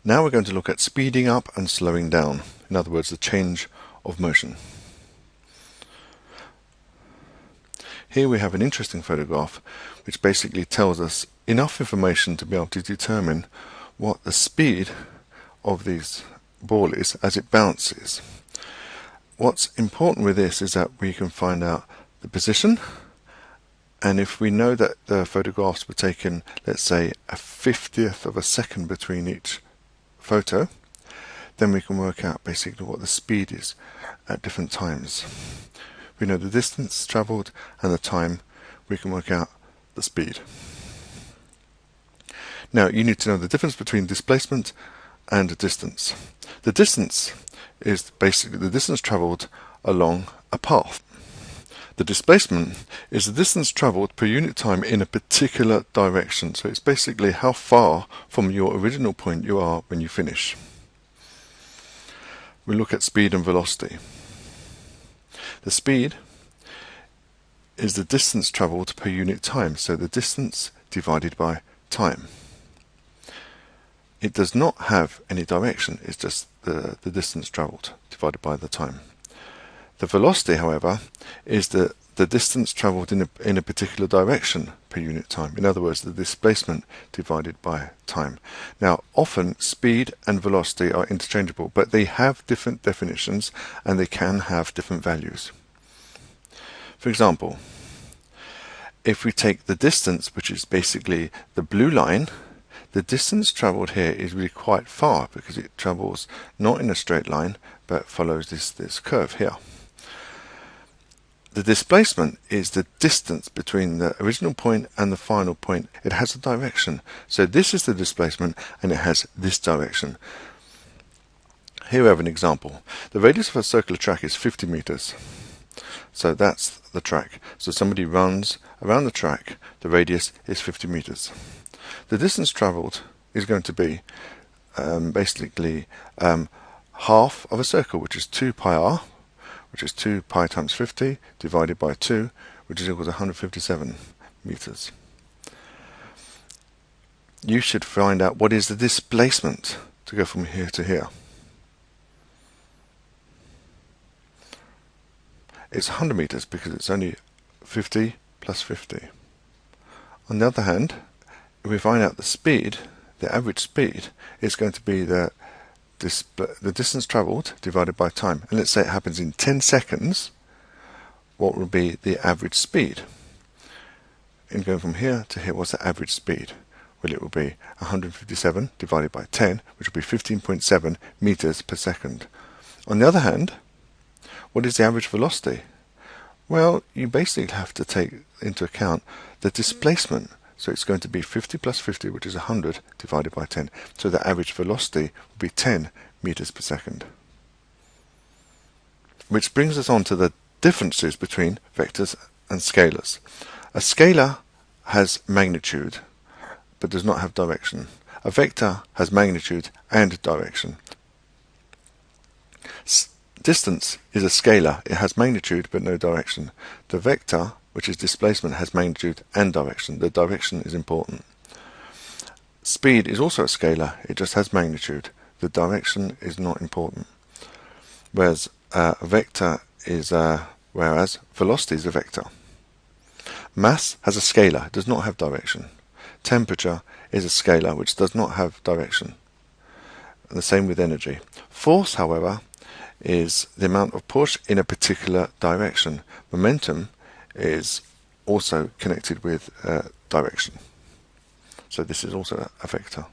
Now we're going to look at speeding up and slowing down. In other words, the change of motion. Here we have an interesting photograph which basically tells us enough information to be able to determine what the speed of this ball is as it bounces. What's important with this is that we can find out the position, and if we know that the photographs were taken, let's say, a 50th of a second between each photo, then we can work out basically what the speed is at different times. We know the distance travelled and the time, we can work out the speed. Now you need to know the difference between displacement and the distance. The distance is basically the distance travelled along a path. The displacement is the distance travelled per unit time in a particular direction. So it's basically how far from your original point you are when you finish. We look at speed and velocity. The speed is the distance travelled per unit time, so the distance divided by time. It does not have any direction, it's just the distance travelled divided by the time. The velocity, however, is the distance travelled in a particular direction per unit time. In other words, the displacement divided by time. Now, often speed and velocity are interchangeable, but they have different definitions and they can have different values. For example, if we take the distance, which is basically the blue line, the distance travelled here is really quite far because it travels not in a straight line but follows this curve here. The displacement is the distance between the original point and the final point. It has a direction. So this is the displacement and it has this direction. Here we have an example. The radius of a circular track is 50 meters. So that's the track. So somebody runs around the track. The radius is 50 meters. The distance travelled is going to be basically half of a circle, which is 2 pi r, which is 2 pi times 50 divided by 2, which is equal to 157 meters. You should find out what is the displacement to go from here to here. It's 100 meters because it's only 50 plus 50. On the other hand, if we find out the speed, the average speed, is going to be the distance travelled divided by time. And let's say it happens in 10 seconds, what will be the average speed? In going from here to here, what's the average speed? Well, it will be 157 divided by 10, which will be 15.7 meters per second. On the other hand, what is the average velocity? Well, you basically have to take into account the displacement. So it's going to be 50 plus 50, which is 100, divided by 10. So the average velocity will be 10 meters per second. Which brings us on to the differences between vectors and scalars. A scalar has magnitude, but does not have direction. A vector has magnitude and direction. Distance is a scalar. It has magnitude, but no direction. The vector, which is displacement, has magnitude and direction. The direction is important. Speed is also a scalar. It just has magnitude. The direction is not important. Whereas whereas velocity is a vector. Mass has a scalar. It does not have direction. Temperature is a scalar which does not have direction. And the same with energy. Force, however, is the amount of push in a particular direction. Momentum is also connected with direction. So this is also a vector.